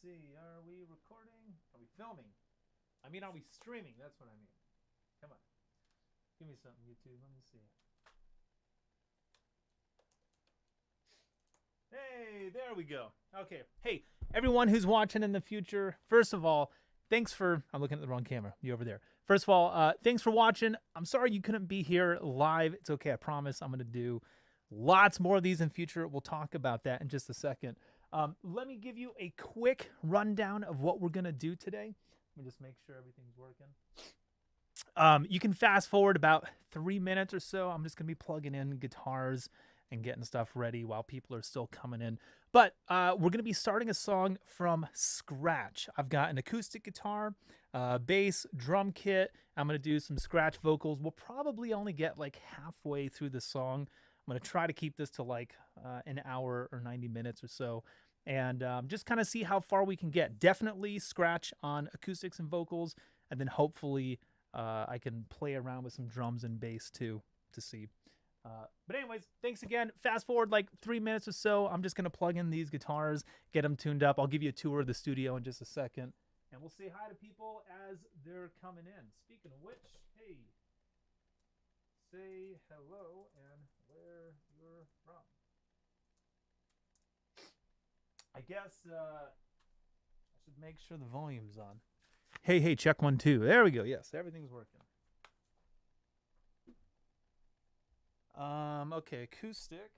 see. Are we recording? Are we filming? I mean, are we streaming? That's what I mean. Come on. Give me something, YouTube. Let me see. Hey, there we go. Okay. Hey, everyone who's watching in the future, first of all, thanks for... I'm looking at the wrong camera. You over there. First of all, thanks for watching. I'm sorry you couldn't be here live. It's okay. I promise I'm going to do lots more of these in future. We'll talk about that in just a second. Let me give you a quick rundown of what we're going to do today. Let me just make sure everything's working. You can fast forward about 3 minutes or so. I'm just going to be plugging in guitars and getting stuff ready while people are still coming in. But we're going to be starting a song from scratch. I've got an acoustic guitar, bass, drum kit. I'm going to do some scratch vocals. We'll probably only get like halfway through the song. I'm going to try to keep this to like an hour or 90 minutes or so. And just kind of see how far we can get. Definitely scratch on acoustics and vocals. And then hopefully I can play around with some drums and bass too to see. But anyways, thanks again. Fast forward like 3 minutes or so. I'm just going to plug in these guitars, get them tuned up. I'll give you a tour of the studio in just a second. And we'll say hi to people as they're coming in. Speaking of which, hey, say hello and where you're from. I guess I should make sure the volume's on. Hey, check 1, 2. There we go. Yes, everything's working. Okay, acoustic.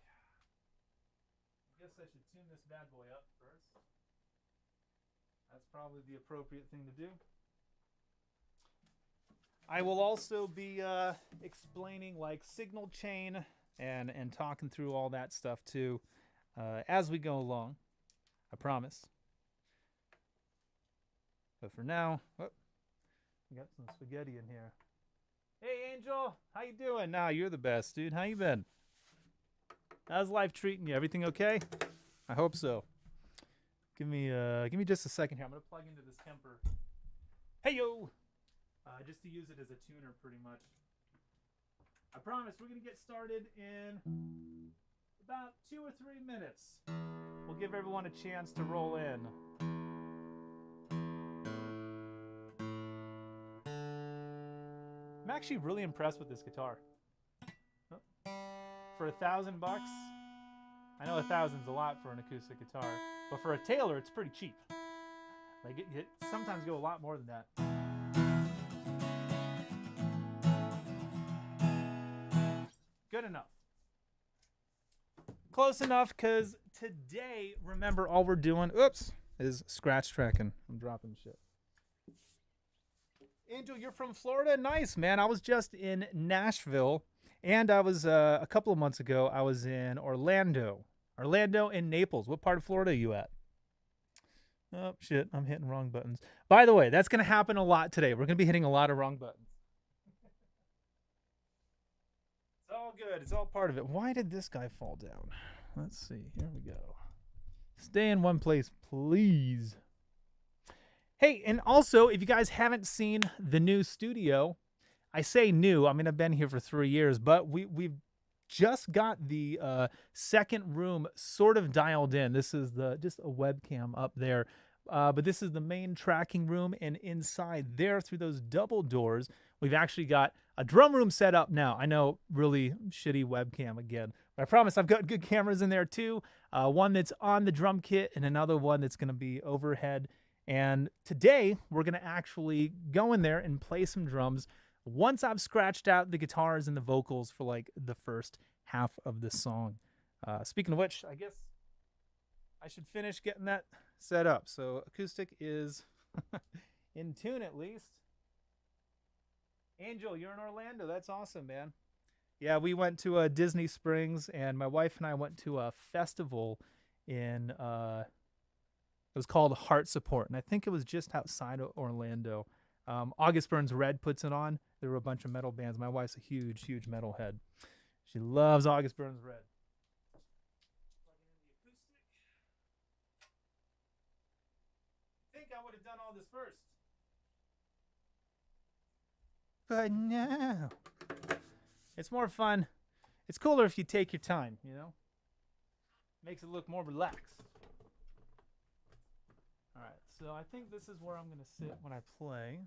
I guess I should tune this bad boy up first. That's probably the appropriate thing to do. I will also be explaining like signal chain and talking through all that stuff too as we go along. I promise. But for now, we got some spaghetti in here. Hey, Angel, how you doing? Nah, you're the best, dude. How you been? How's life treating you? Everything okay? I hope so. Give me just a second here. I'm gonna plug into this Kemper. Hey yo, just to use it as a tuner, pretty much. I promise we're gonna get started in about 2 or 3 minutes. We'll give everyone a chance to roll in. I'm actually really impressed with this guitar. For $1,000, I know $1,000's a lot for an acoustic guitar, but for a Taylor, it's pretty cheap. Like it sometimes go a lot more than that. Good enough. Close enough, because today, remember, all we're doing, is scratch tracking. I'm dropping shit. Angel, you're from Florida? Nice, man. I was just in Nashville, and I was, a couple of months ago, I was in Orlando. Orlando and Naples. What part of Florida are you at? Oh, shit. I'm hitting wrong buttons. By the way, that's going to happen a lot today. We're going to be hitting a lot of wrong buttons. It's all good. It's all part of it. Why did this guy fall down? Let's see. Here we go. Stay in one place, please. Hey, and also, if you guys haven't seen the new studio, I say new. I mean, I've been here for 3 years, but we've just got the second room sort of dialed in. This is just a webcam up there, but this is the main tracking room, and inside there, through those double doors, we've actually got a drum room set up now. I know, really shitty webcam again, but I promise I've got good cameras in there too. One that's on the drum kit and another one that's going to be overhead. And today, we're going to actually go in there and play some drums once I've scratched out the guitars and the vocals for like the first half of the song. Speaking of which, I guess I should finish getting that set up. So acoustic is in tune at least. Angel, you're in Orlando. That's awesome, man. Yeah, we went to Disney Springs, and my wife and I went to a festival in... it was called Heart Support, and I think it was just outside of Orlando. August Burns Red puts it on. There were a bunch of metal bands. My wife's a huge, huge metal head. She loves August Burns Red. Plugging in the acoustic. I think I would have done all this first. But no. It's more fun. It's cooler if you take your time, you know? Makes it look more relaxed. All right, So I think this is where I'm going to sit when I play.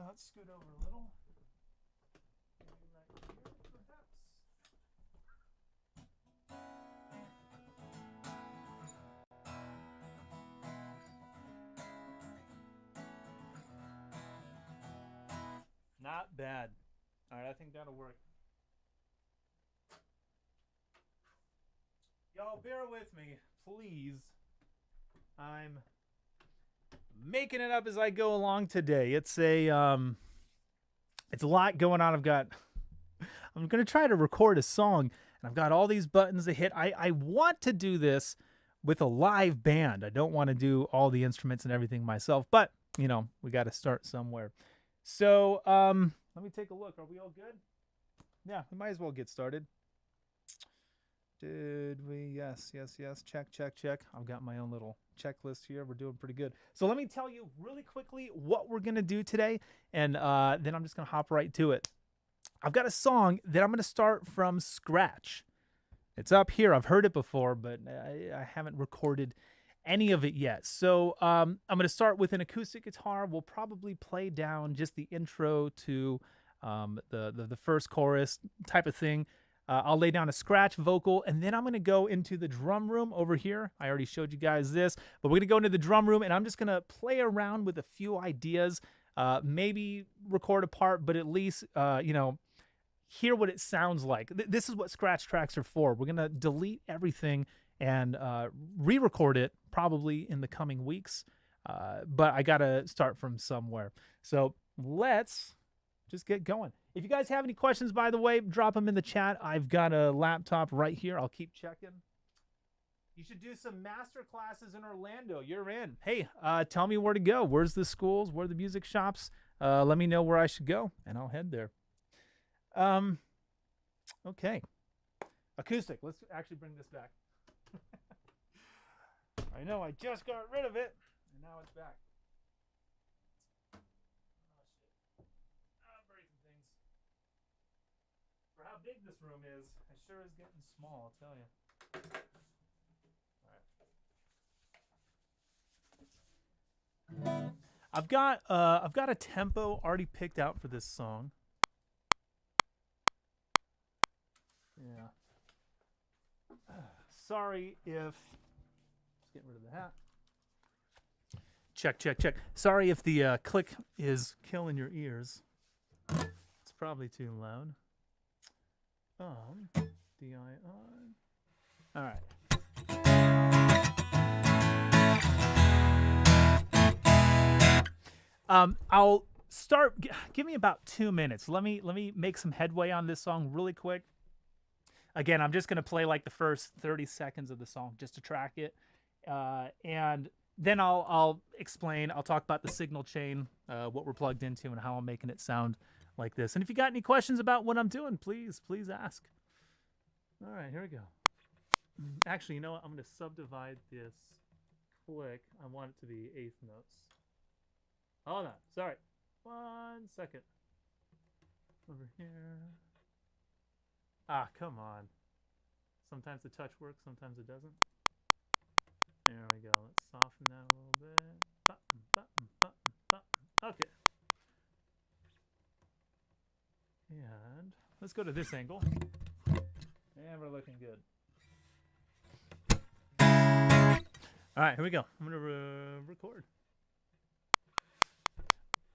Let's scoot over a little. Maybe right here, perhaps. Not bad. All right, I think that'll work. Y'all bear with me, please. I'm making it up as I go along today. It's a lot going on. I'm going to try to record a song, and I've got all these buttons to hit. I want to do this with a live band. I don't want to do all the instruments and everything myself, but, you know, we got to start somewhere. So, let me take a look. Are we all good? Yeah, we might as well get started. Did we? Yes. Check. I've got my own little checklist here. We're doing pretty good. So let me tell you really quickly what we're going to do today, and then I'm just going to hop right to it. I've got a song that I'm going to start from scratch. It's up here. I've heard it before, but I haven't recorded any of it yet. So I'm going to start with an acoustic guitar. We'll probably play down just the intro to the first chorus type of thing. I'll lay down a scratch vocal, and then I'm going to go into the drum room over here. I already showed you guys this, but we're going to go into the drum room, and I'm just going to play around with a few ideas, maybe record a part, but at least, hear what it sounds like. This is what scratch tracks are for. We're going to delete everything and re-record it probably in the coming weeks, but I got to start from somewhere. So let's just get going. If you guys have any questions, by the way, drop them in the chat. I've got a laptop right here. I'll keep checking. You should do some master classes in Orlando. You're in. Hey, tell me where to go. Where's the schools? Where are the music shops? Let me know where I should go, and I'll head there. Okay. Acoustic. Let's actually bring this back. I know, I just got rid of it, and now it's back. How big this room is, it sure is getting small, I'll tell you. All right. I've got a tempo already picked out for this song. Yeah. Sorry if, let's get rid of the hat. Check. Sorry if the click is killing your ears. It's probably too loud. DI on. All right. I'll start. Give me about 2 minutes. Let me make some headway on this song really quick. Again, I'm just gonna play like the first 30 seconds of the song just to track it, and then I'll explain. I'll talk about the signal chain, what we're plugged into, and how I'm making it sound like this. And if you got any questions about what I'm doing, please ask. All right, here we go. Actually, you know what? I'm going to subdivide this click. I want it to be eighth notes. Hold on. Sorry. 1 second. Over here. Ah, come on. Sometimes the touch works, sometimes it doesn't. There we go. Let's soften that a little bit. Button. Okay. And let's go to this angle. And we're looking good. All right, here we go. I'm going to record.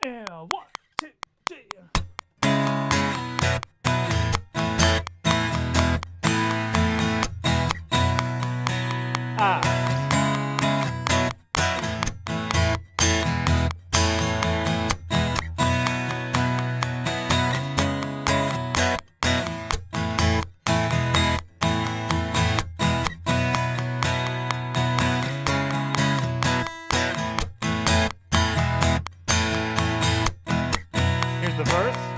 And 1, 2, 3. Here's the verse.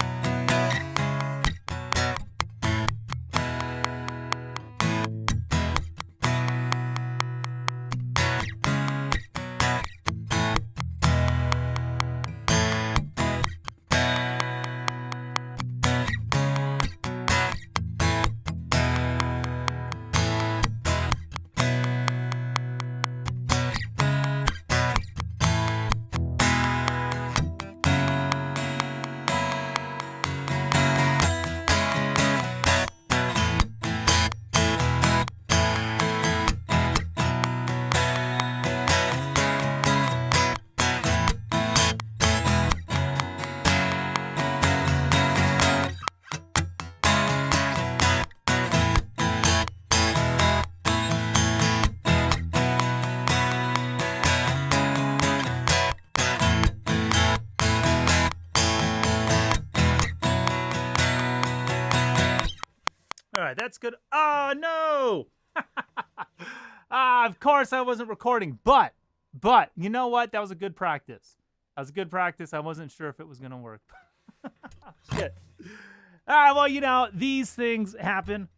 right, that's good. Oh, no. Of course I wasn't recording, but you know what? That was a good practice. That was a good practice. I wasn't sure if it was going to work. Shit. All right, well, you know, these things happen.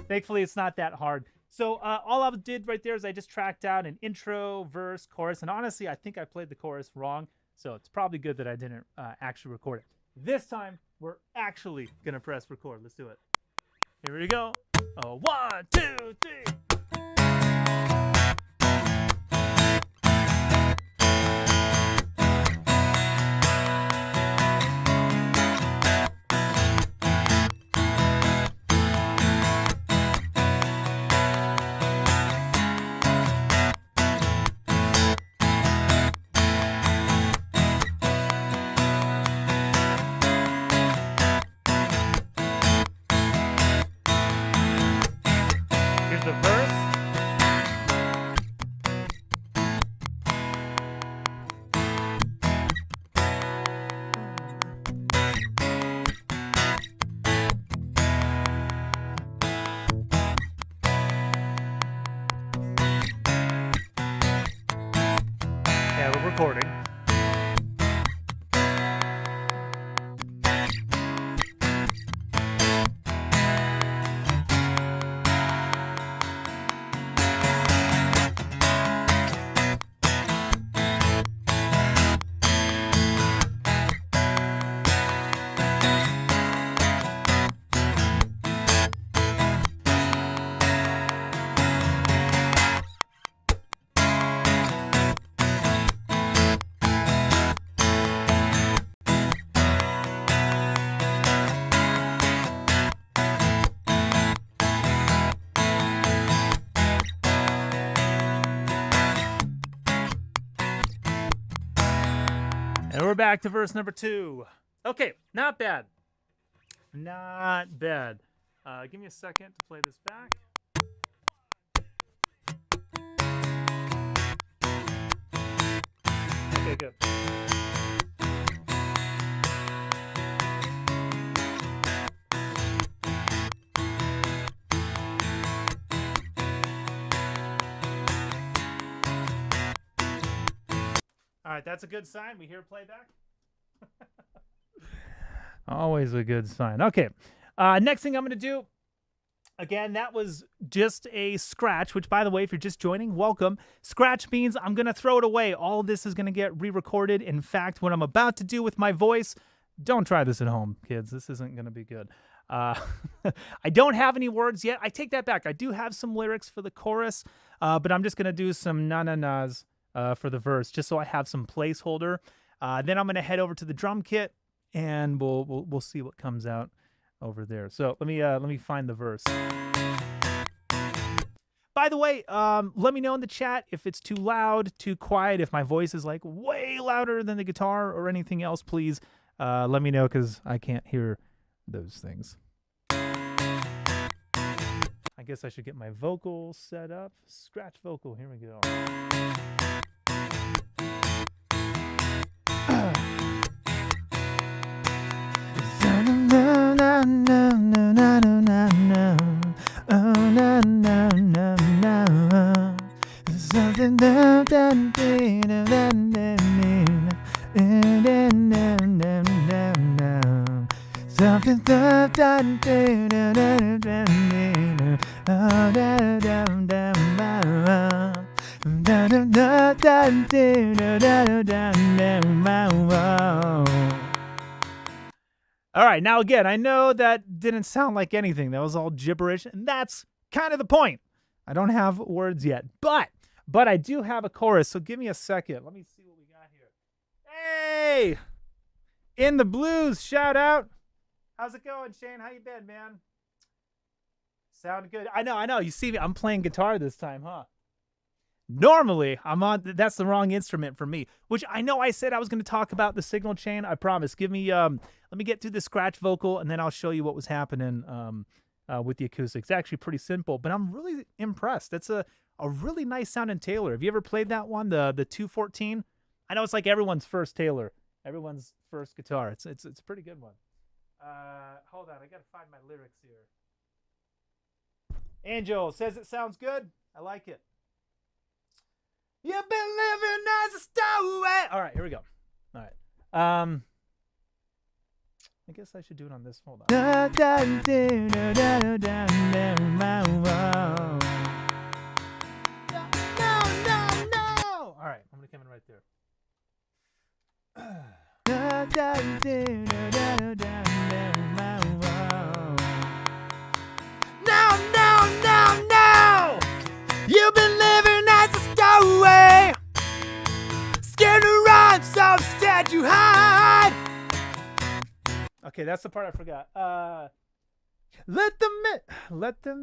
Thankfully, it's not that hard. So all I did right there is I just tracked out an intro, verse, chorus, and honestly, I think I played the chorus wrong, so it's probably good that I didn't actually record it. This time, we're actually going to press record. Let's do it. Here we go. Oh, 1, 2, 3. The verse. Yeah, we're recording. And we're back to verse number 2. Okay, not bad. Not bad. Give me a second to play this back. Okay, good. All right, that's a good sign. We hear playback. Always a good sign. Okay, next thing I'm going to do, again, that was just a scratch, which, by the way, if you're just joining, welcome. Scratch means I'm going to throw it away. All of this is going to get re-recorded. In fact, what I'm about to do with my voice, don't try this at home, kids. This isn't going to be good. I don't have any words yet. I take that back. I do have some lyrics for the chorus, but I'm just going to do some na-na-nas for the verse, just so I have some placeholder. Then I'm going to head over to the drum kit, and we'll see what comes out over there. So let me find the verse. By the way, let me know in the chat if it's too loud, too quiet, if my voice is like way louder than the guitar or anything else. Please let me know, because I can't hear those things. I guess I should get my vocal set up. Scratch vocal. Here we go. All right, now again, I know that didn't sound like anything. That was all gibberish, and that's kind of the point. I don't have words yet, but I do have a chorus, so give me a second. Let me see what we got here. Hey! In the Blues, shout out. How's it going, Shane? How you been, man? Sound good? I know. You see me, I'm playing guitar this time, huh? Normally, that's the wrong instrument for me, which I know I said I was going to talk about the signal chain. I promise. Give me, let me get through the scratch vocal, and then I'll show you what was happening with the acoustic. It's actually pretty simple, but I'm really impressed. That's a really nice sounding Taylor. Have you ever played that one, the 214? I know it's like everyone's first Taylor, everyone's first guitar. It's a pretty good one. Hold on, I got to find my lyrics here. Angel says it sounds good. I like it. You've been living as a stowaway. All right, here we go. All right. I guess I should do it on this. Hold on. No. All right, I'm gonna come in right there. No. You've been living as a stowaway, scared to run, so instead you hide. Okay, that's the part I forgot. Let them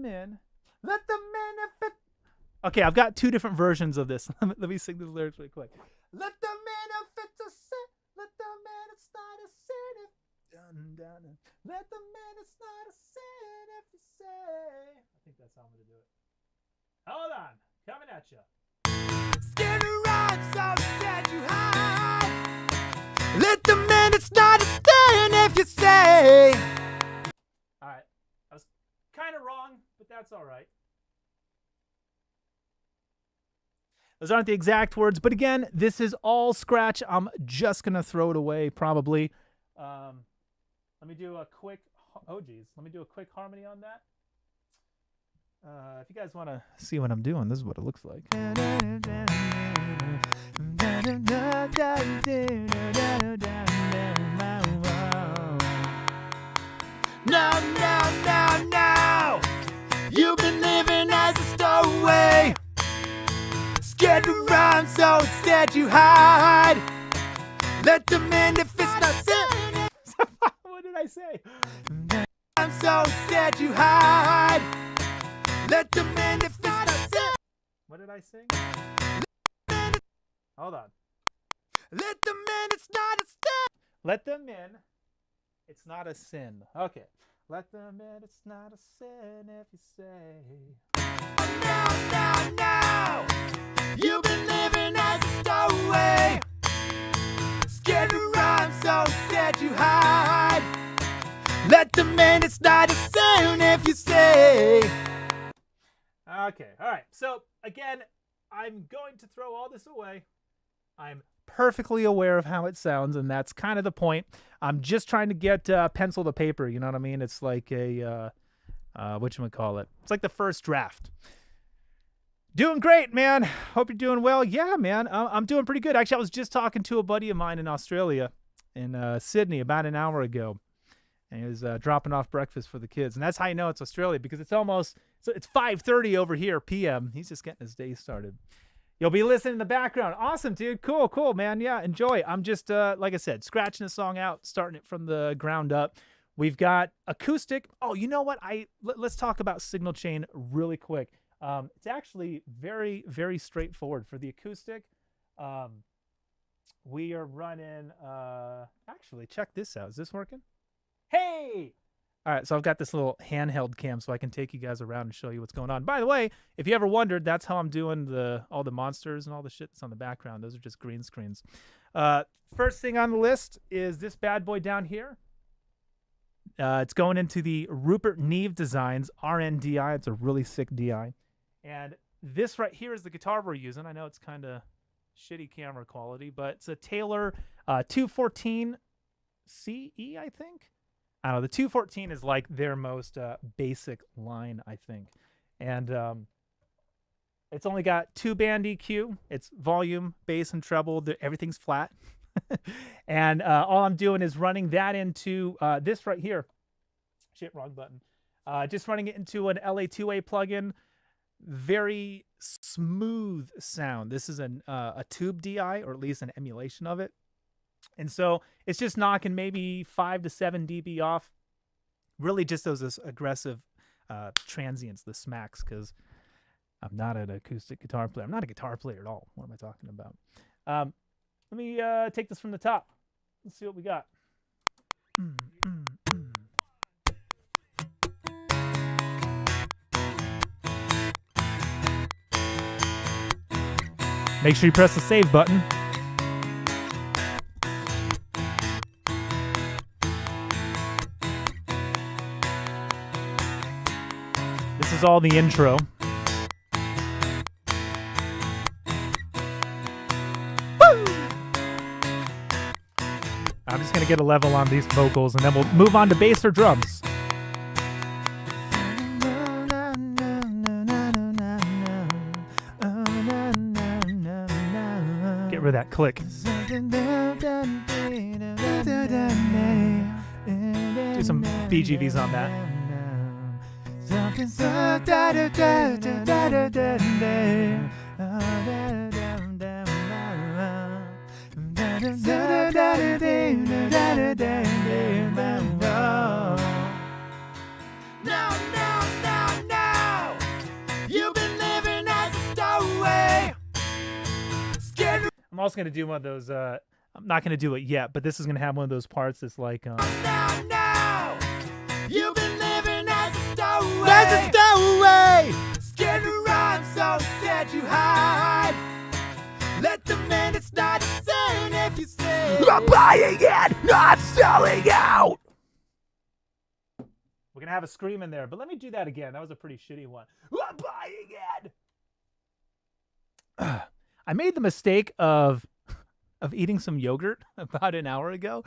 in. Okay, I've got two different versions of this. Let me sing the lyrics really quick. Let them in if it's a sin. Let them in, it's not a sin if done. Let them in, it's not a sin if you say. I think that's how I'm gonna do it. Hold on, coming at you. Scared to run, so instead you hide. Let them in, it's not a sin if you say. All right, I was kind of wrong, but that's all right. Those aren't the exact words, but again, this is all scratch. I'm just gonna throw it away probably. Let me do a quick. Let me do a quick harmony on that. If you guys want to see what I'm doing, this is what it looks like. No. You've been living as a stowaway, scared to run, so instead you hide. Let them in if it's not sin. What did I say? So instead you hide. Let them in if it's not sin. What did I sing? Hold on. Let them in, it's not a sin. Let them in, it's not a sin. Okay. Let them in, it's not a sin if you say. No. You've been living as a stowaway, scared to run, so instead you hide. Let them in, it's not a sin if you say. Okay, all right. So again, I'm going to throw all this away. I'm perfectly aware of how it sounds, and that's kind of the point. I'm just trying to get pencil to paper. You know what I mean? It's like a whatchamacallit. It's like the first draft. Doing great, man. Hope you're doing well. Yeah, man. I'm doing pretty good. Actually, I was just talking to a buddy of mine in Australia, in Sydney, about an hour ago. And he was dropping off breakfast for the kids. And that's how you know it's Australia, because it's 5:30 over here, p.m. He's just getting his day started. You'll be listening in the background. Awesome, dude. Cool, man. Yeah, enjoy. I'm just, like I said, scratching the song out, starting it from the ground up. We've got acoustic. Oh, you know what? Let's talk about signal chain really quick. It's actually very, very straightforward. For the acoustic, we are running, actually, check this out. Is this working? Hey! All right, so I've got this little handheld cam so I can take you guys around and show you what's going on. By the way, if you ever wondered, that's how I'm doing all the monsters and all the shit that's on the background. Those are just green screens. First thing on the list is this bad boy down here. It's going into the Rupert Neve Designs RNDI. It's a really sick DI. And this right here is the guitar we're using. I know it's kind of shitty camera quality, but it's a Taylor 214 CE, I think. I don't know. The 214 is like their most basic line, I think. And it's only got 2-band EQ. It's volume, bass, and treble. Everything's flat. And all I'm doing is running that into this right here. Shit, wrong button. Just running it into an LA2A plugin. Very smooth sound. This is a tube DI, or at least an emulation of it. And so it's just knocking maybe 5 to 7 dB off. Really just those aggressive transients, the smacks, because I'm not an acoustic guitar player. I'm not a guitar player at all. What am I talking about? Let me take this from the top. Let's see what we got. Make sure you press the save button. This This is all the intro. Woo! I'm just going to get a level on these vocals, and then we'll move on to bass or drums. Get rid of that click. Do some BGVs on that. No. You've been living as a stowaway. I'm also going to do one of those, I'm not going to do it yet, but this is going to have one of those parts that's like, No. You've been living as a stowaway. As a stowaway. Scared to run, so instead you hide. Let the minutes start saying if you say I'm buying it, not selling out. We're going to have a scream in there, but let me do that again. That was a pretty shitty one. I'm buying it. I made the mistake of eating some yogurt about an hour ago.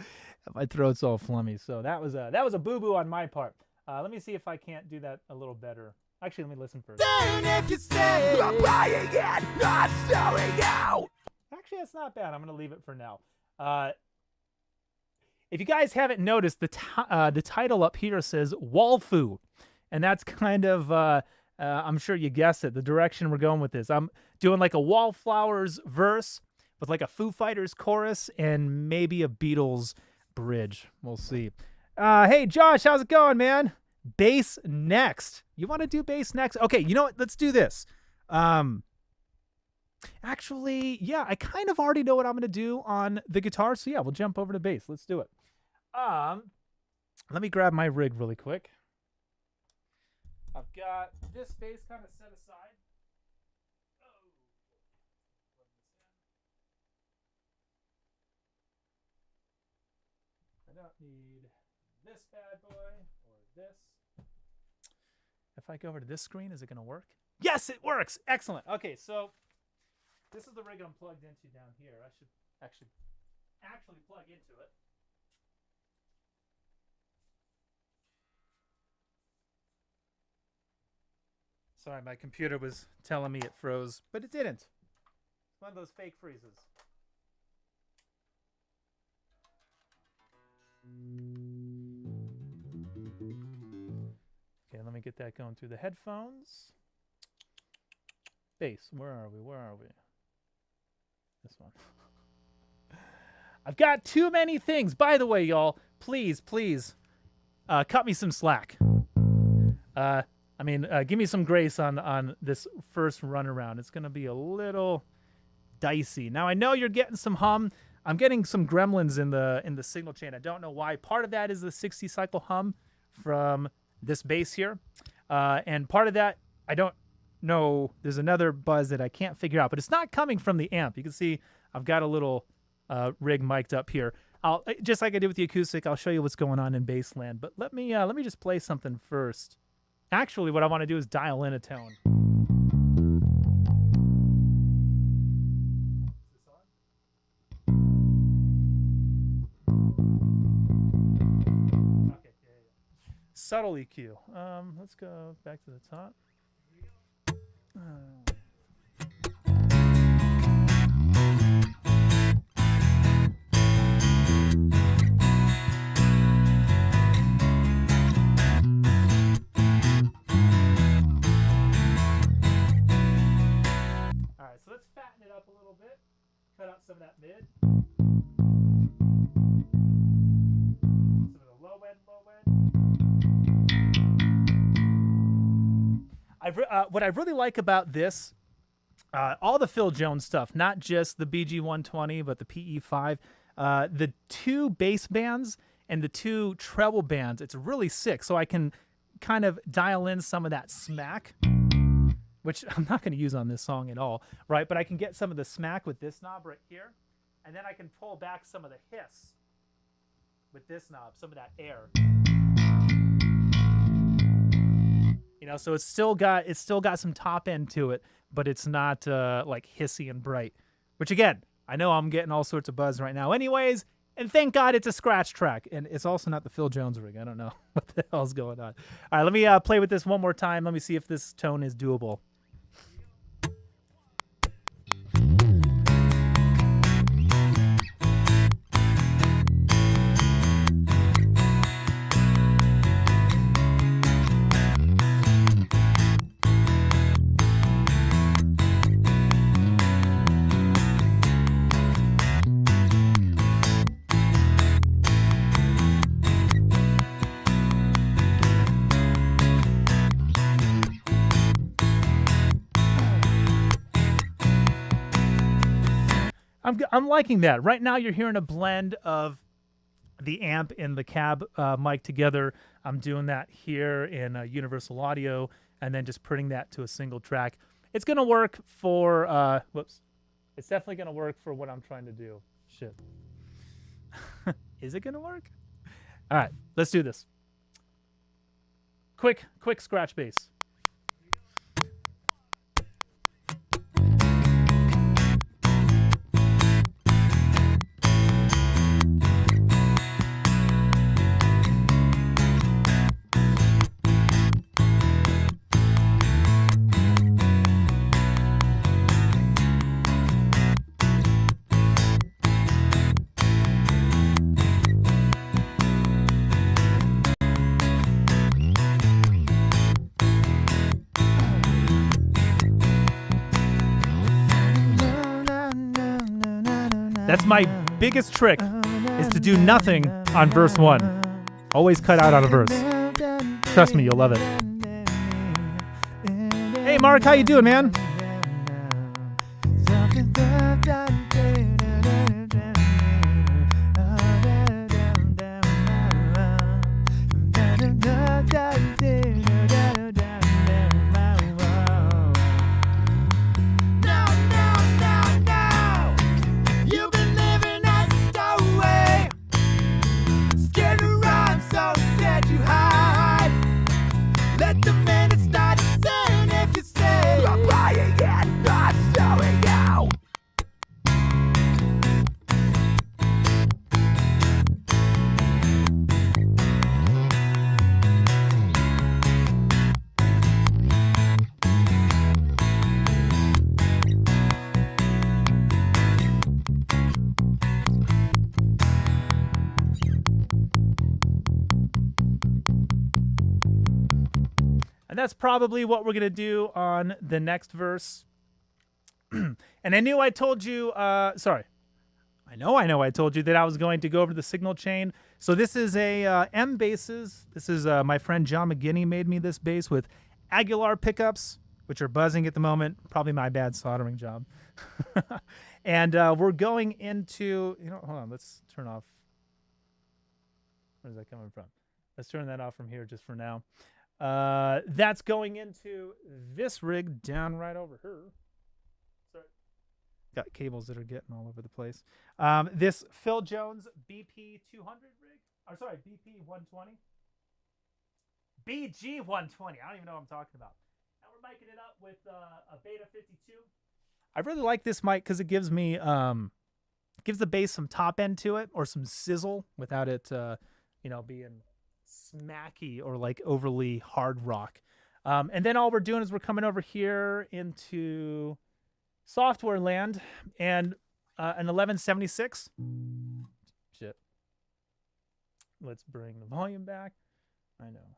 My throat's all flummy, so that was a boo-boo on my part. Let me see if I can't do that a little better. Actually, let me listen first. If you say I'm buying it, not selling out. Actually, that's not bad. I'm going to leave it for now. If you guys haven't noticed, the title up here says Walfu, and that's kind of I'm sure you guessed it, the direction we're going with this. I'm doing like a Wallflowers verse with like a Foo Fighters chorus and maybe a Beatles bridge. We'll see. Hey, Josh, how's it going, man? Bass next. You want to do bass next? Okay, you know what? Let's do this. Actually, yeah, I kind of already know what I'm going to do on the guitar, so yeah, we'll jump over to bass. Let's do it. Let me grab my rig really quick. I've got this bass kind of set aside. I don't need this bad boy or this. If I go over to this screen, is it going to work? Yes, it works. Excellent. Okay, so this is the rig I'm plugged into down here. I should actually plug into it. Sorry, my computer was telling me it froze, but it didn't. It's one of those fake freezes. Okay, let me get that going through the headphones. Bass, where are we? This one. I've got too many things. By the way, y'all, please, cut me some slack. Give me some grace on this first run around. It's going to be a little dicey. Now, I know you're getting some hum. I'm getting some gremlins in the signal chain. I don't know why. Part of that is the 60 cycle hum from this bass here. And part of that, I don't know. There's another buzz that I can't figure out, but it's not coming from the amp. You can see I've got a little rig mic'd up here. Just like I did with the acoustic, I'll show you what's going on in Bassland. But let me just play something first. Actually, what I want to do is dial in a tone. Is this on? Okay, yeah. Subtle EQ. Let's go back to the top. So let's fatten it up a little bit, cut out some of that mid. Some of the low end. What I really like about this, all the Phil Jones stuff, not just the BG-120, but the PE-5, the two bass bands and the two treble bands, it's really sick. So I can kind of dial in some of that smack, which I'm not going to use on this song at all, right? But I can get some of the smack with this knob right here, and then I can pull back some of the hiss with this knob, some of that air. so it's still got some top end to it, but it's not like hissy and bright. Which again, I know I'm getting all sorts of buzz right now. Anyways, and thank God it's a scratch track, and it's also not the Phil Jones rig. I don't know what the hell's going on. All right, let me play with this one more time. Let me see if this tone is doable. I'm liking that. Right now you're hearing a blend of the amp and the cab mic together. I'm doing that here in Universal Audio and then just putting that to a single track. It's going to work for, it's definitely going to work for what I'm trying to do. Shit. Is it going to work? All right, let's do this. Quick scratch bass. That's my biggest trick, is to do nothing on verse 1. Always cut out on a verse. Trust me, you'll love it. Hey, Mark, how you doing, man? And that's probably what we're going to do on the next verse. And I knew I told you, I know I told you that I was going to go over to the signal chain. So this is a M basses. This is my friend John McGinney made me this bass with Aguilar pickups, which are buzzing at the moment. Probably my bad soldering job. And we're going into, hold on, let's turn off. Where's that coming from? Let's turn that off from here just for now. That's going into this rig down right over here. Sorry. Got cables that are getting all over the place. This Phil Jones BP 200 rig. Or sorry, BP 120. BG 120. I don't even know what I'm talking about. And we're miking it up with a Beta 52. I really like this mic because it gives me gives the bass some top end to it, or some sizzle without it being smacky or like overly hard rock. And then all we're doing is we're coming over here into software land and an 1176. Shit. Let's bring the volume back. I know.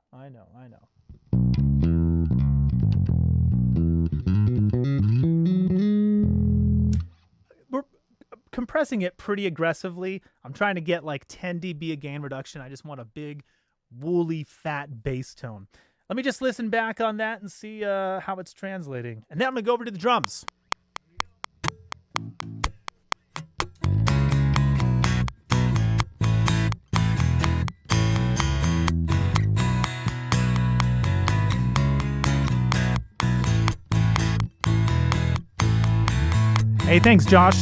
We're compressing it pretty aggressively. I'm trying to get like 10 dB of gain reduction. I just want a big, woolly, fat bass tone. Let me just listen back on that and see how it's translating. And then I'm going to go over to the drums. Hey, thanks, Josh.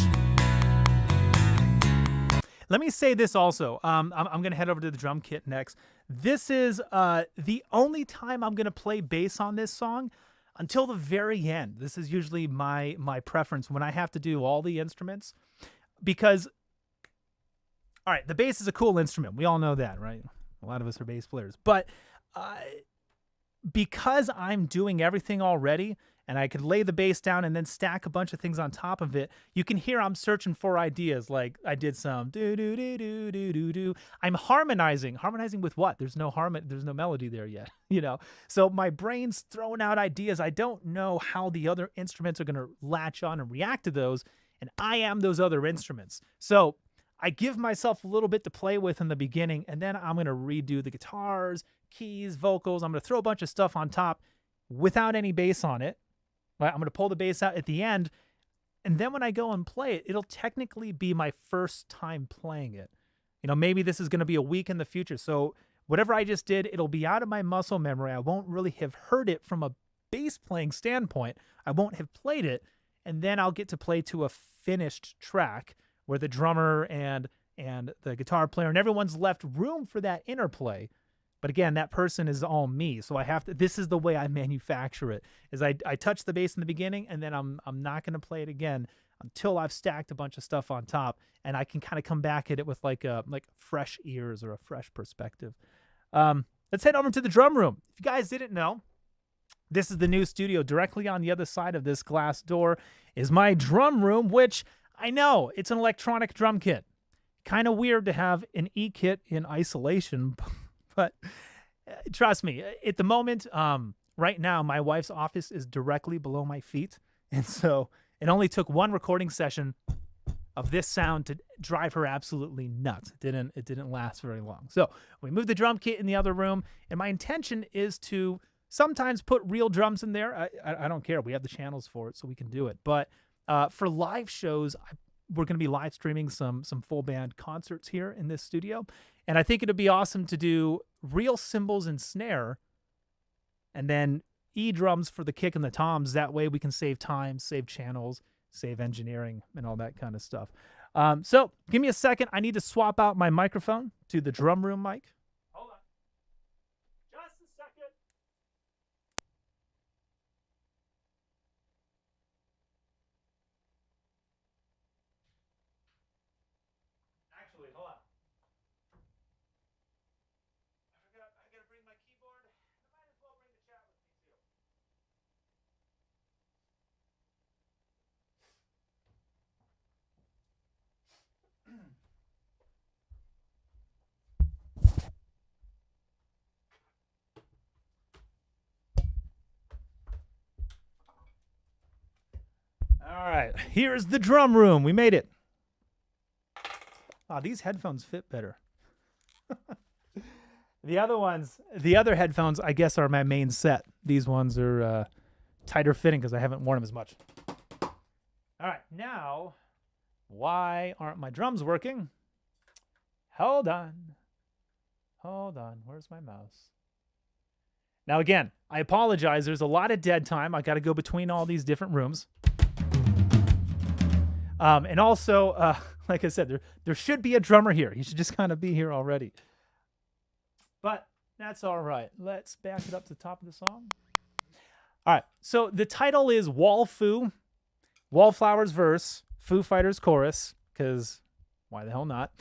Let me say this also. I'm going to head over to the drum kit next. This is the only time I'm going to play bass on this song until the very end. This is usually my preference when I have to do all the instruments because, all right, the bass is a cool instrument. We all know that, right? A lot of us are bass players. But because I'm doing everything already and I could lay the bass down and then stack a bunch of things on top of it, you can hear I'm searching for ideas. Like I did some do-do-do-do-do-do-do. I'm harmonizing. Harmonizing with what? There's no melody there yet, you know? So my brain's throwing out ideas. I don't know how the other instruments are going to latch on and react to those, and I am those other instruments. So I give myself a little bit to play with in the beginning, and then I'm going to redo the guitars, keys, vocals. I'm going to throw a bunch of stuff on top without any bass on it. Right? I'm going to pull the bass out at the end, and then when I go and play it, it'll technically be my first time playing it. You know, maybe this is going to be a week in the future, so whatever I just did, it'll be out of my muscle memory. I won't really have heard it from a bass playing standpoint. I won't have played it, and then I'll get to play to a finished track where the drummer and the guitar player and everyone's left room for that interplay. But again, that person is all me. So I have to, this is the way I manufacture it, is I touch the bass in the beginning, and then I'm not going to play it again until I've stacked a bunch of stuff on top, and I can kind of come back at it with like fresh ears or a fresh perspective. Let's head over to the drum room. If you guys didn't know, this is the new studio. Directly on the other side of this glass door is my drum room, which I know it's an electronic drum kit. Kind of weird to have an E-kit in isolation, but trust me, at the moment, right now, my wife's office is directly below my feet. And so it only took one recording session of this sound to drive her absolutely nuts. It didn't last very long. So we moved the drum kit in the other room, and my intention is to sometimes put real drums in there. I don't care. We have the channels for it, so we can do it. But for live shows, we're going to be live streaming some full band concerts here in this studio. And I think it'd be awesome to do real cymbals and snare and then E-drums for the kick and the toms. That way we can save time, save channels, save engineering, and all that kind of stuff. So give me a second. I need to swap out my microphone to the drum room mic. Hold on. Just a second. Actually, hold on. I gotta bring my keyboard. I might as well bring the chat with me too. All right, here's the drum room. We made it. These headphones fit better. The other headphones, I guess, are my main set. These ones are tighter fitting because I haven't worn them as much. All right, now, why aren't my drums working? Hold on. Where's my mouse? Now, again, I apologize. There's a lot of dead time. I got to go between all these different rooms. And also, like I said, there should be a drummer here. He should just kind of be here already. But that's all right. Let's back it up to the top of the song. All right. So the title is Wallflowers verse, Foo Fighters chorus, because why the hell not?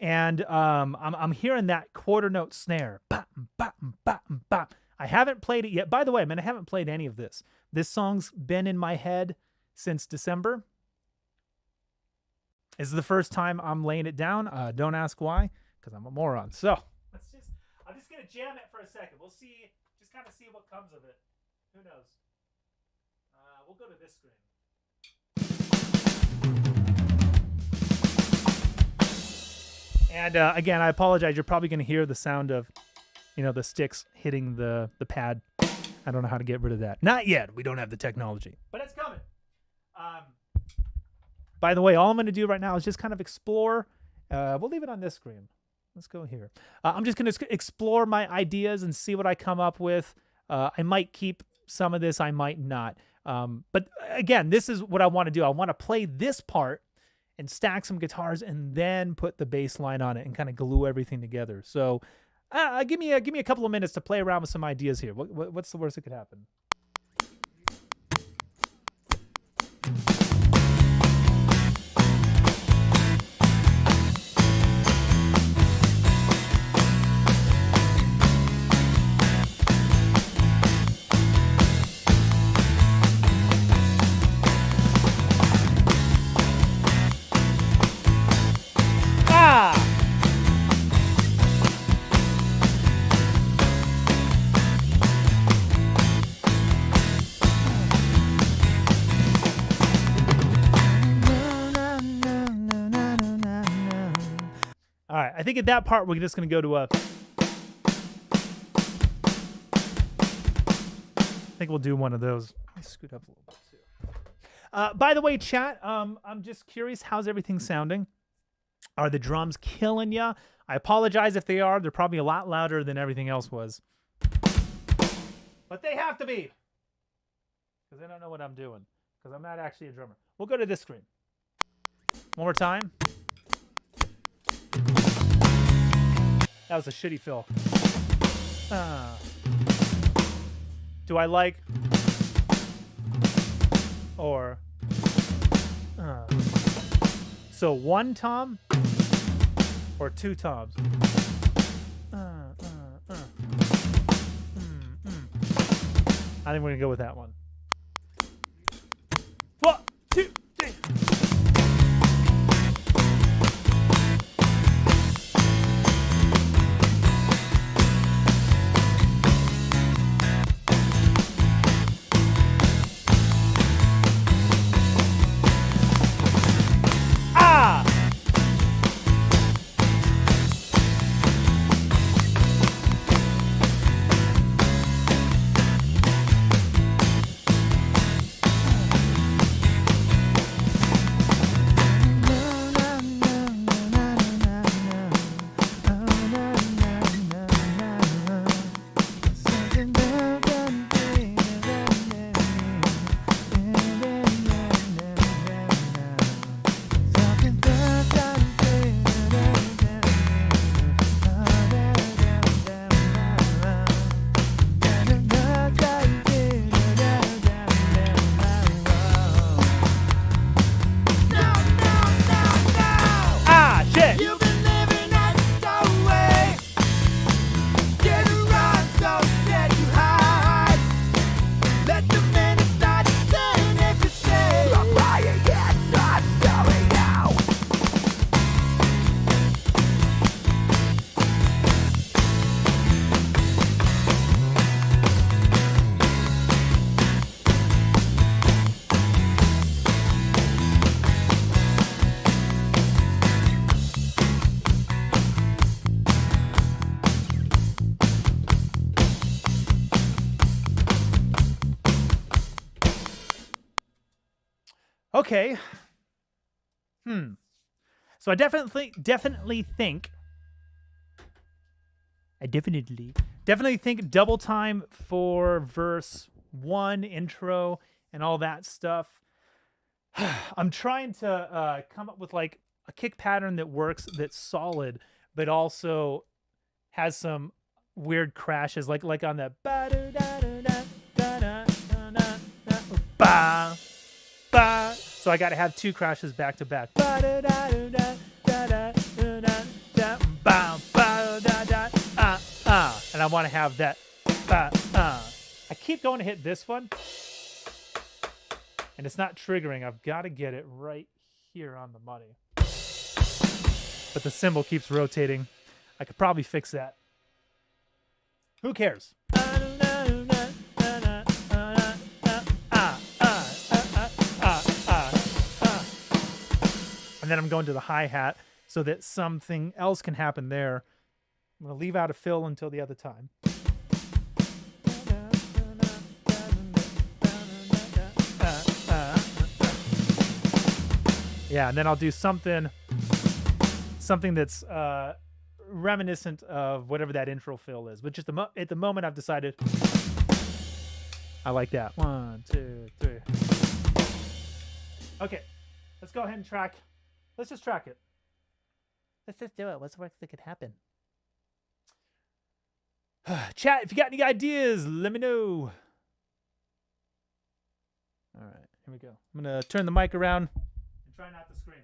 And I'm hearing that quarter note snare. Bop, bop, bop, bop. I haven't played it yet. By the way, man, I haven't played any of this. This song's been in my head since December. This is the first time I'm laying it down. Don't ask why, because I'm a moron. So I'm just going to jam it for a second. We'll see, just kind of see what comes of it. Who knows? We'll go to this screen. And again, I apologize. You're probably going to hear the sound of, the sticks hitting the pad. I don't know how to get rid of that. Not yet. We don't have the technology. But it's coming. By the way, all I'm going to do right now is just kind of explore. We'll leave it on this screen. Let's go here. I'm just going to explore my ideas and see what I come up with. I might keep some of this. I might not. But again, this is what I want to do. I want to play this part and stack some guitars and then put the bass line on it and kind of glue everything together. So Give me a couple of minutes to play around with some ideas here. What's the worst that could happen? All right, I think at that part, we're just going to go to a... I think we'll do one of those. Let me scoot up a little bit, too. By the way, chat, I'm just curious, how's everything sounding? Are the drums killing ya? I apologize if they are. They're probably a lot louder than everything else was. But they have to be. Because I don't know what I'm doing. Because I'm not actually a drummer. We'll go to this screen. One more time. That was a shitty fill. Do I like... Or... So one tom? Or two toms? I think we're going to go with that one. 1, 2, 3. Okay. So I definitely think double time for verse 1, intro, and all that stuff. I'm trying to come up with like a kick pattern that works, that's solid, but also has some weird crashes, like on that ba. So I got to have two crashes back to back. And I want to have that. I keep going to hit this one, and it's not triggering. I've got to get it right here on the money. But the cymbal keeps rotating. I could probably fix that. Who cares? And then I'm going to the hi-hat so that something else can happen there. I'm going to leave out a fill until the other time. Yeah, and then I'll do something that's reminiscent of whatever that intro fill is. But just at the moment, I've decided I like that. 1, 2, 3. Okay, let's go ahead and track. Let's just track it. Let's just do it. What's the worst that could happen? Chat, if you got any ideas, let me know. All right, here we go. I'm going to turn the mic around and try not to scream.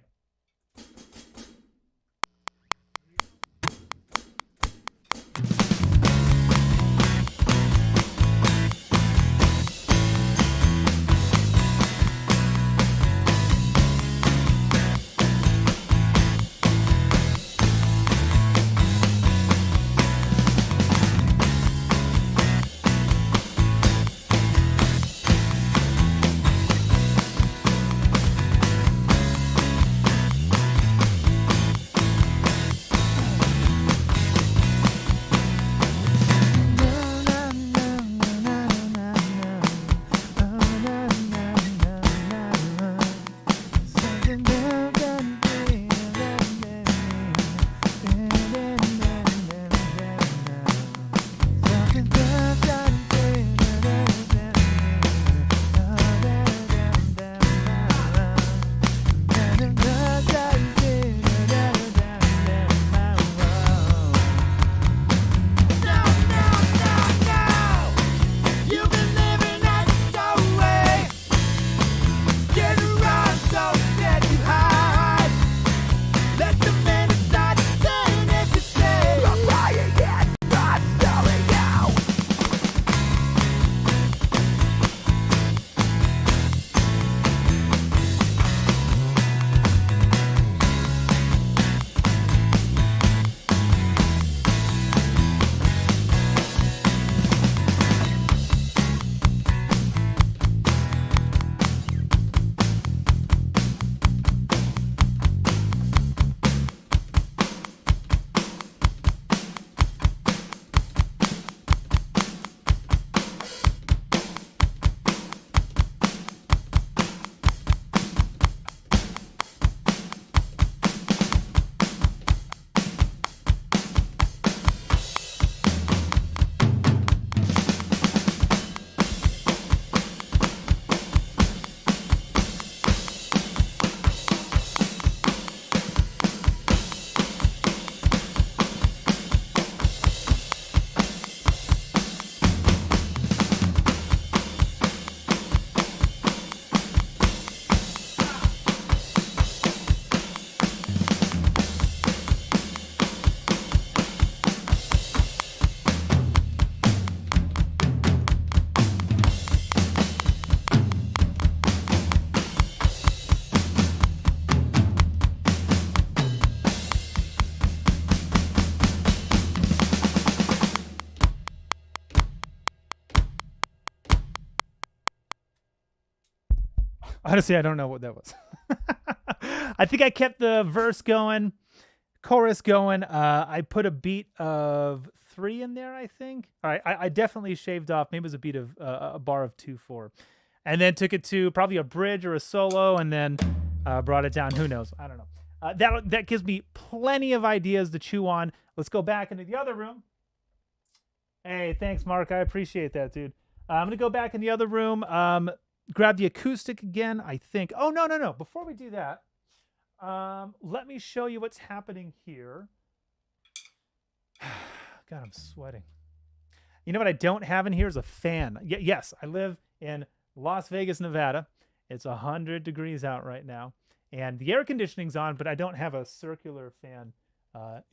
Honestly, I don't know what that was. I think I kept the verse going, chorus going. I put a beat of 3 in there, I think. All right, I definitely shaved off. Maybe it was a beat of a bar of 2/4, and then took it to probably a bridge or a solo, and then brought it down. Who knows? I don't know. That gives me plenty of ideas to chew on. Let's go back into the other room. Hey, thanks, Mark. I appreciate that, dude. I'm gonna go back in the other room. Grab the acoustic again, I think. Oh, no. Before we do that, let me show you what's happening here. God, I'm sweating. You know what I don't have in here is a fan. Yes, I live in Las Vegas, Nevada. It's 100 degrees out right now. And the air conditioning's on, but I don't have a circular fan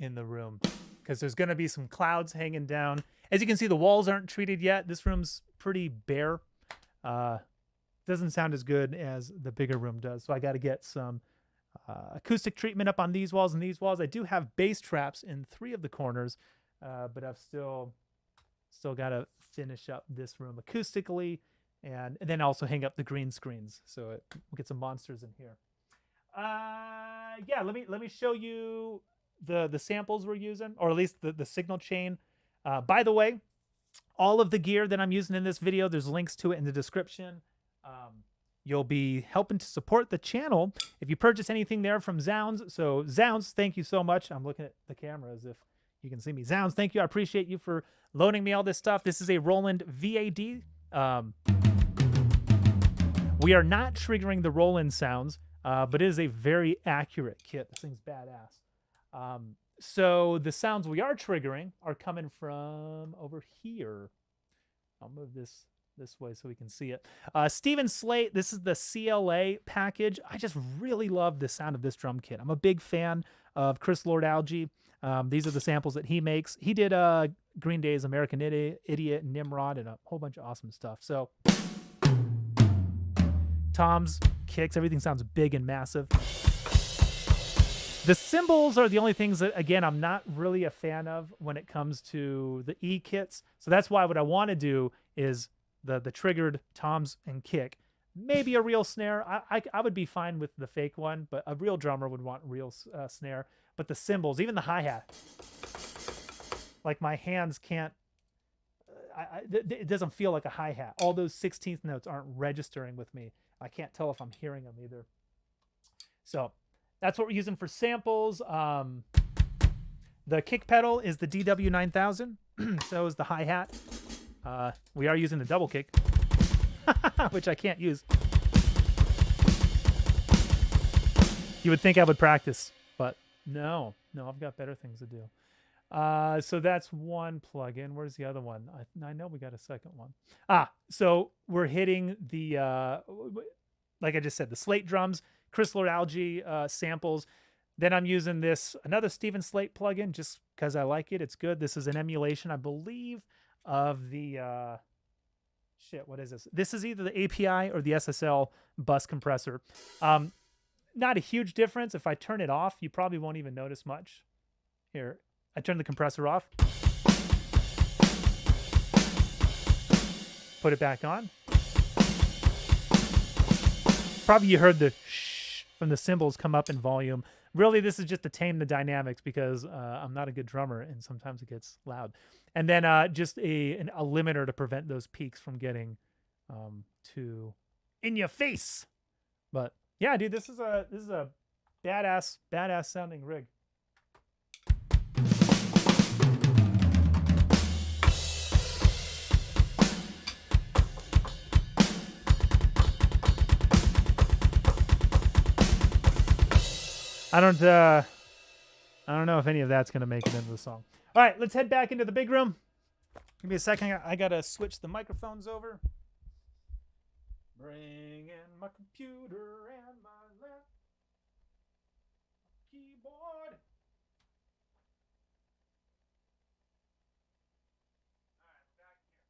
in the room because there's going to be some clouds hanging down. As you can see, the walls aren't treated yet. This room's pretty bare. Doesn't sound as good as the bigger room does. So I got to get some acoustic treatment up on these walls and these walls. I do have bass traps in 3 of the corners, but I've still got to finish up this room acoustically and then also hang up the green screens. So we'll get some monsters in here. Yeah, let me show you the samples we're using, or at least the signal chain. By the way, all of the gear that I'm using in this video, there's links to it in the description. You'll be helping to support the channel if you purchase anything there from Zounds. So Zounds, thank you so much. I'm looking at the camera as if you can see me. Zounds, thank you. I appreciate you for loaning me all this stuff. This is a Roland VAD. We are not triggering the Roland sounds, but it is a very accurate kit. This thing's badass. So the sounds we are triggering are coming from over here. I'll move this way so we can see it. Steven Slate, this is the CLA package. I just really love the sound of this drum kit. I'm a big fan of Chris Lord-Alge. These are the samples that he makes. He did Green Day's American Idiot, Nimrod, and a whole bunch of awesome stuff. So toms, kicks, everything sounds big and massive. The cymbals are the only things that, again, I'm not really a fan of when it comes to the E kits. So that's why what I want to do is the triggered toms and kick. Maybe a real snare. I would be fine with the fake one, but a real drummer would want real snare. But the cymbals, even the hi-hat, like my hands can't, it doesn't feel like a hi-hat. All those 16th notes aren't registering with me. I can't tell if I'm hearing them either. So that's what we're using for samples. The kick pedal is the DW9000. So is the hi-hat. We are using the double kick, which I can't use. You would think I would practice, but no, I've got better things to do. So that's one plugin. Where's the other one? I know we got a second one. So we're hitting the, like I just said, the Slate drums, Chris Lord-Alge samples. Then I'm using another Steven Slate plugin just because I like it. It's good. This is an emulation, I believe, of the, what is this? This is either the API or the SSL bus compressor. Not a huge difference. If I turn it off, you probably won't even notice much. Here, I turn the compressor off. Put it back on. Probably you heard the shh from the cymbals come up in volume. Really, this is just to tame the dynamics because I'm not a good drummer and sometimes it gets loud. And then just a limiter to prevent those peaks from getting too in your face. But yeah, dude, this is a badass sounding rig. I don't know if any of that's gonna make it into the song. All right, let's head back into the big room. Give me a second. I gotta switch the microphones over. Bring in my computer and my lap keyboard. All right, back here.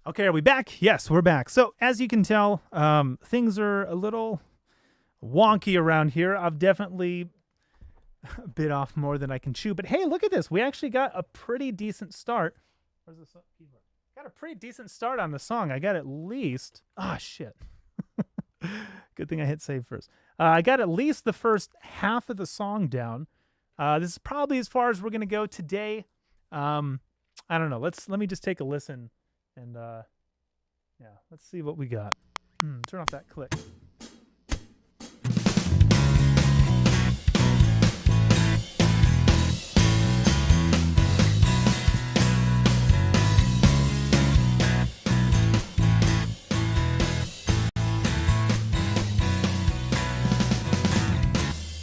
Okay, are we back? Yes, we're back. So as you can tell, things are a little wonky around here. I've definitely bit off more than I can chew. But hey, look at this. We actually got a pretty decent start. Where's the keyboard? Got a pretty decent start on the song. I got at least... shit. Good thing I hit save first. I got at least the first half of the song down. This is probably as far as we're going to go today. I don't know. Let me just take a listen. And, yeah, let's see what we got. Turn off that click.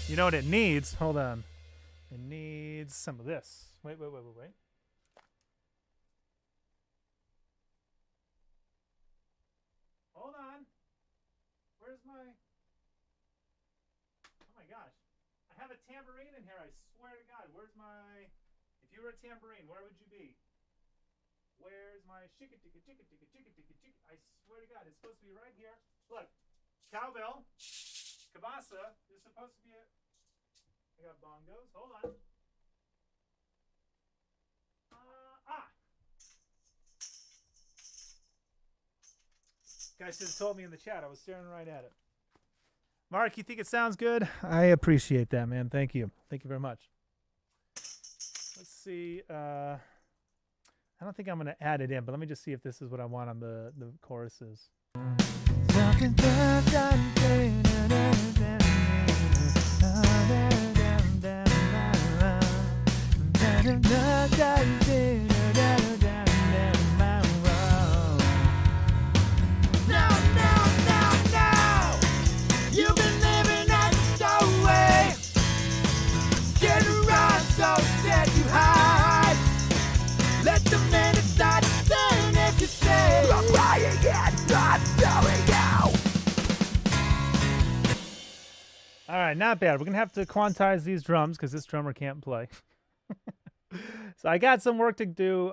You know what it needs? Hold on. It needs some of this. Wait. Hold on. Where's my... Oh my gosh. I have a tambourine in here, I swear to God. Where's my... If you were a tambourine, where would you be? Where's my shika-tika-tika-tika-tika-tika-tika? I swear to God, it's supposed to be right here. Look. Cowbell. Kabasa. There's supposed to be a... I got bongos. Hold on. Guys should have told me in the chat. I was staring right at it. Mark, you think it sounds good? I appreciate that, man. Thank you. Thank you very much. Let's see. I don't think I'm going to add it in, but let me just see if this is what I want on the choruses. You've been living at the stowaway. Get around, so set you high. Let the minutes start saying if you say I'm buying it, not selling out. All right, not bad. We're going to have to quantize these drums because this drummer can't play. So I got some work to do.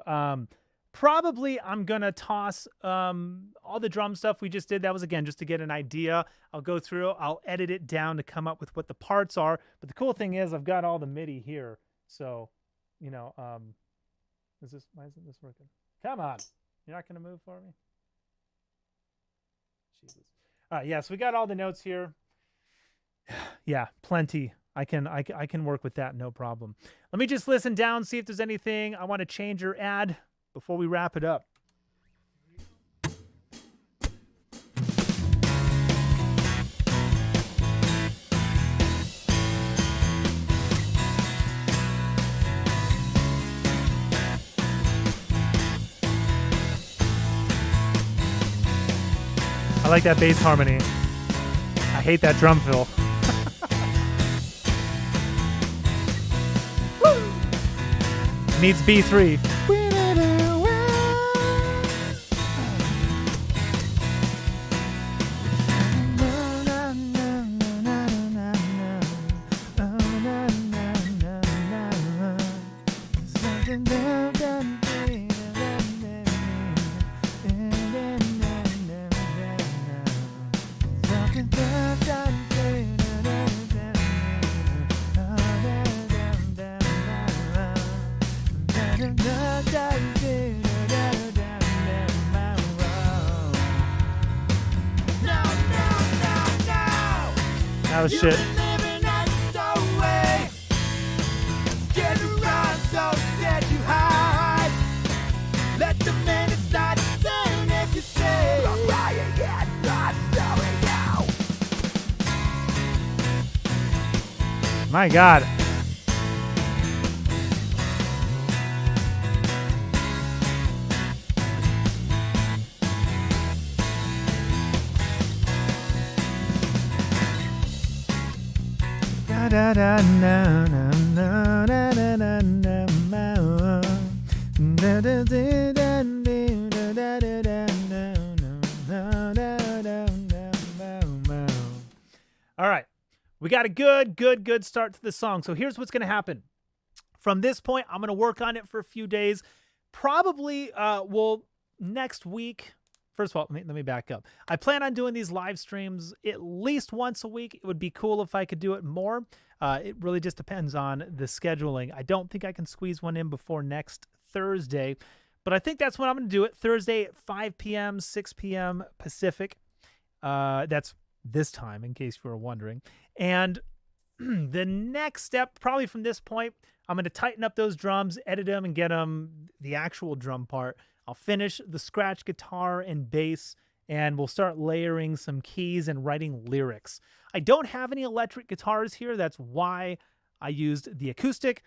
Probably I'm going to toss all the drum stuff we just did. That was, again, just to get an idea. I'll go through, I'll edit it down to come up with what the parts are. But the cool thing is I've got all the MIDI here. So, you know, why isn't this working? Come on. You're not going to move for me? Jesus. All right, yeah, so we got all the notes here. Yeah, plenty. I can work with that, no problem. Let me just listen down, see if there's anything I want to change or add before we wrap it up. I like that bass harmony. I hate that drum fill. Needs B3. That was shit. My God. All right. We got a good start to the song. So here's what's going to happen. From this point, I'm going to work on it for a few days. Probably next week. First of all, let me back up. I plan on doing these live streams at least once a week. It would be cool if I could do it more. It really just depends on the scheduling. I don't think I can squeeze one in before next Thursday, but I think that's when I'm going to do it. Thursday at 5 p.m., 6 p.m. Pacific. That's this time, in case you were wondering. And the next step, probably from this point, I'm going to tighten up those drums, edit them, and get them the actual drum part. I'll finish the scratch guitar and bass, and we'll start layering some keys and writing lyrics. I don't have any electric guitars here. That's why I used the acoustic,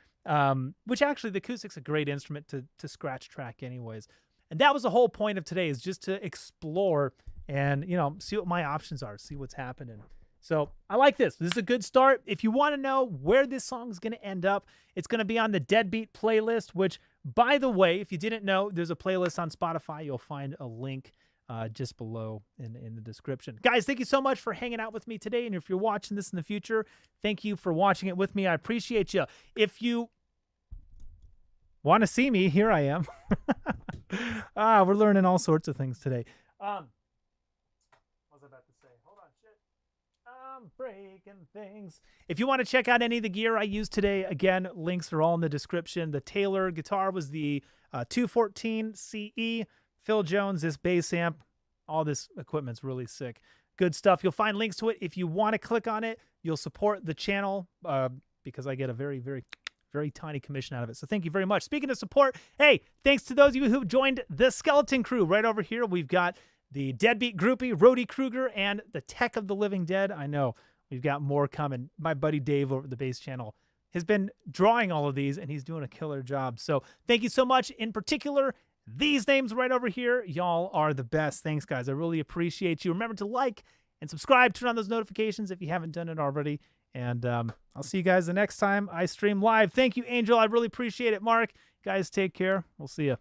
which actually the acoustic's a great instrument to scratch track anyways. And that was the whole point of today, is just to explore and, you know, see what my options are, see what's happening. So I like this. This is a good start. If you want to know where this song is going to end up, it's going to be on the Deadbeat playlist, which, by the way, if you didn't know, there's a playlist on Spotify. You'll find a link just below in the description. Guys, thank you so much for hanging out with me today. And if you're watching this in the future, thank you for watching it with me. I appreciate you. If you want to see me, here I am. We're learning all sorts of things today. What was I about to say? Hold on, shit. I'm breaking things. If you want to check out any of the gear I used today, again, links are all in the description. The Taylor guitar was the 214 CE. Phil Jones, this bass amp. All this equipment's really sick. Good stuff. You'll find links to it. If you want to click on it, you'll support the channel because I get a very, very, very tiny commission out of it. So thank you very much. Speaking of support, hey, thanks to those of you who joined the Skeleton Crew. Right over here, we've got the Deadbeat Groupie, Rody Kruger, and the Tech of the Living Dead. I know we've got more coming. My buddy Dave over at the bass channel has been drawing all of these, and he's doing a killer job. So thank you so much. In particular, these names right over here, y'all are the best. Thanks, guys. I really appreciate you. Remember to like and subscribe. Turn on those notifications if you haven't done it already. And I'll see you guys the next time I stream live. Thank you, Angel. I really appreciate it. Mark, guys, take care. We'll see you.